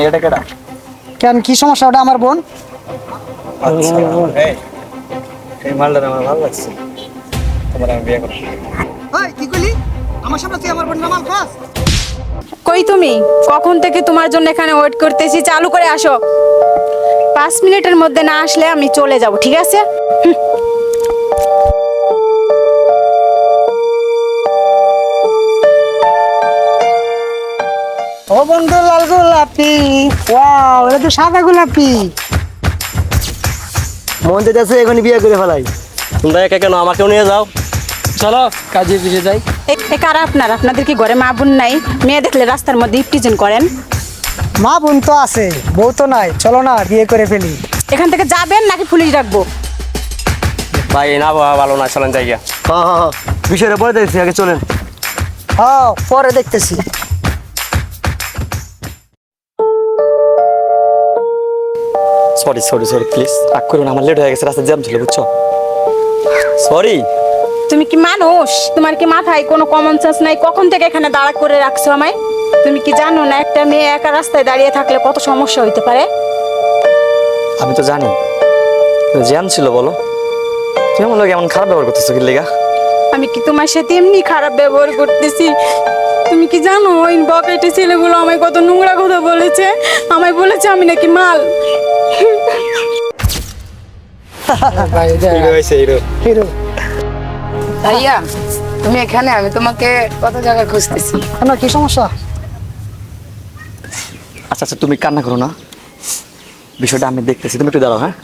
এটা কেডা? কেন কি সমস্যা? ওটা আমার বোন। আচ্ছা এই মালটা আমার ভালো লাগছে, তোমার আমি বিয়ে করব। ওই কি কইলি? আমার সামনে তুই আমার বোন নামাল খাস? কই তুমি? কখন থেকে তোমার জন্য এখানে ওয়েট করতেছি, চালু করে আসো। 5 মিনিটের মধ্যে না আসলে আমি চলে যাব, ঠিক আছে? ও বন্ধু, লাল গোলাপি। ওয়াও, এটা তো সাদা গোলাপি। মন যেতেছে এখনই বিয়ে করে ফেলাই। তোমরা একা কেন, আমাকেও নিয়ে যাও। চলো কাজে ফিরে যাই। কারা আপনাদের কি ঘরে মা বোন নাই? মেয়ে দেখলে রাস্তার মধ্যে ইপটিজিং করেন। মা বোন তো আছে, বউ তো নাই। চলো না বিয়ে করে ফেলি। এখান থেকে যাবেন নাকি পুলিশ রাখবো? ভাই না বাবা, ভালো না, চলেন জায়গা। হ্যাঁ, বিষয়টা পরে দেখছি, আগে চলেন। হ্যাঁ, পরে দেখতেছি। সরি সরি সরি, প্লিজ রাগ করুন, আমার লেট হয়ে গেছে, রাস্তা জ্যাম ছিল, বুঝছো? সরি। তুমি কি মানুষ? তোমার কি মাথায় কোনো কমন সেন্স নাই? কখন থেকে এখানে দাঁড়া করে রাখছো আমায়? তুমি কি জানো না একটা মেয়ে একা রাস্তায় দাঁড়িয়ে থাকলে কত সমস্যা হইতে পারে? আমি তো জানি জ্যাম ছিল, বলো তুমি আমার লোক এমন খারাপ ব্যবহার করতেছো কি লেগা? আমি কি তোমার সাথে এমনি খারাপ ব্যবহার করতেছি? তুমি কি জানো ওই বকেটে ছেলেগুলো আমায় কত নোংরা কথা বলেছে? আমায় বলেছে আমি নাকি মাল। হিরো। ভাইয়া তুমি এখানে, আমি তোমাকে কত জায়গায় খুঁজতেছি। কেন কি সমস্যা? আচ্ছা আচ্ছা, তুমি কান্না করো না, বিষয়টা আমি দেখতেছি, তুমি একটু দাঁড়াও। হ্যাঁ,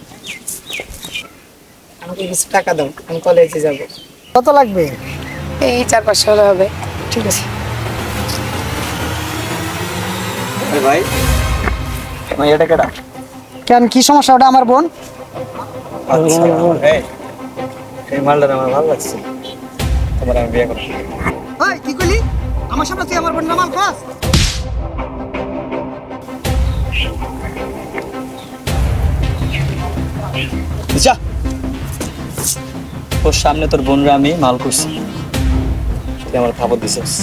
আমাকে কিছু টাকা দাও, আমি কলেজে যাব। কত লাগবে? এই 400-500 হলে হবে। ঠিক আছে। ভাই এটা কেডা? কেন কি সমস্যা? ওটা আমার বোন। আচ্ছা এই মালটা আমার ভালো লাগছে, তোমার আমি বিয়ে করব। ওই কি কইলি? আমার সামনে তুই আমার বোন নামাল খাস? যা, তোর সামনে তোর বোনরা আমি মাল করছি, তুই আমার খাবার দিছিস।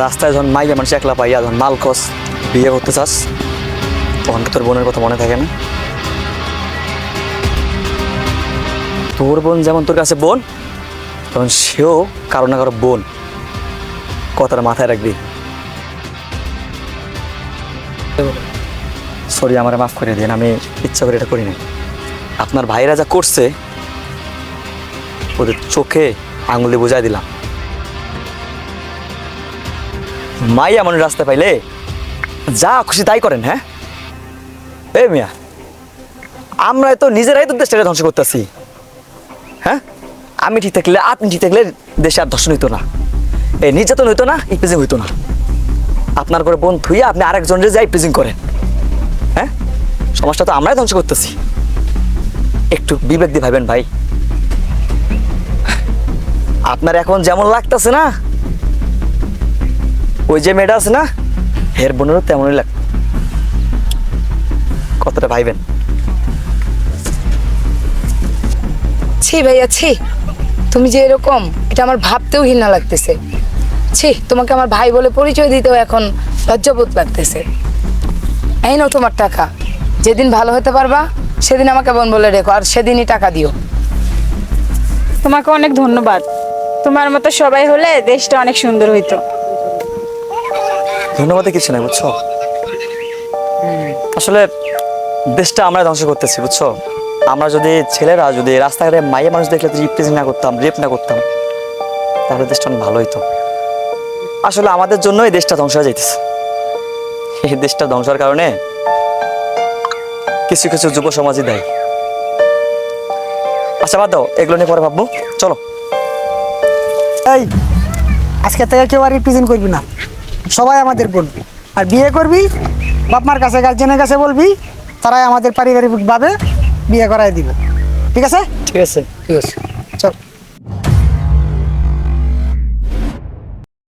রাস্তায় যখন মাইয়া মানুষ একলা পাইয়া যখন মাল খস বিয়ে করতে চাস, তখন তোর বোনের কথা মনে থাকে না? তোর বোন যেমন তোর কাছে বোন, তখন সেও কারো না কারো বোন, কথাটা মাথায় রাখবি। সরি, আমার মাফ করে দিন, আমি ইচ্ছা করে এটা করি না। আপনার ভাইরা যা করছে ওদের চোখে আঙুলে বোঝাই দিলাম। মাই এমন রাস্তা পাইলে যা খুশি তাই করেন। হ্যাঁ এই মিয়া, আমরা তো নিজেরাই তো দেশটাকে ধ্বংস করতেছি। হ্যাঁ, আমি ঠিক থাকলে, আপনি ঠিক থাকলে দেশে আর ধর্ষণ হইতো না, এই নির্যাতন হইতো না, ইপ্রিজিং হইতো না। আপনার করে বোন থুইয়া আপনি আরেকজনের যাই ইপ্রিজিং করেন। হ্যাঁ, সমাজটা তো আমরাই ধ্বংস করতেছি। একটু বিবেক দিয়ে ভাবেন ভাই। আপনার এখন যেমন লাগতেছে না, ওই যে মেয়েটা আছে না, হের বোনেরও তেমনই লাগ। কতটা ভাইবেন। ছি ভাইয়া ছি, তুমি যে এরকম, এটা আমার ভাবতেও ঘৃণা লাগতেছে। ছি, তোমাকে আমার ভাই বলে পরিচয় দিতেও এখন লজ্জাবোধ লাগতেছে। এই নাও তোমার টাকা, যেদিন ভালো হতে পারবা সেদিন আমাকে বোন বলে রেখো, আর সেদিনই টাকা দিও। তোমাকে অনেক ধন্যবাদ। তোমার মতো সবাই হলে দেশটা অনেক সুন্দর হইতো। ধন্যবাদ কিছু নাই, বুঝছো? আসলে দেশটা আমরা ধ্বংস করতেছি, বুঝছো? আমরা যদি ছেলেরা যদি রাস্তাঘাটে মাইয়া মানুষ দেখলে রিপ্রেজেন্ট না করতাম, রেপ না করতাম, তাহলে দেশটা অনেক ভালো হইতো। আসলে আমাদের জন্য এই দেশটা ধ্বংস হয়ে যাইতেছে। এই দেশটা ধ্বংসের কারণে কিছু কিছু যুব সমাজই দেয়। আচ্ছা বাদ দাও, এগুলো নিয়ে পরে ভাববো, চলো। এই আজকে থেকে কেউ আর রিপ্রেজেন্ট করবি না, সবাই আমাদের বোন। আর বিয়ে করবি বাপ মার কাছে, গার্জেনের কাছে বলবি, তারাই আমাদের পারিবারিকভাবে বিয়ে করাই দিবে। ঠিক আছে? ঠিক আছে। ঠিক আছে, চল।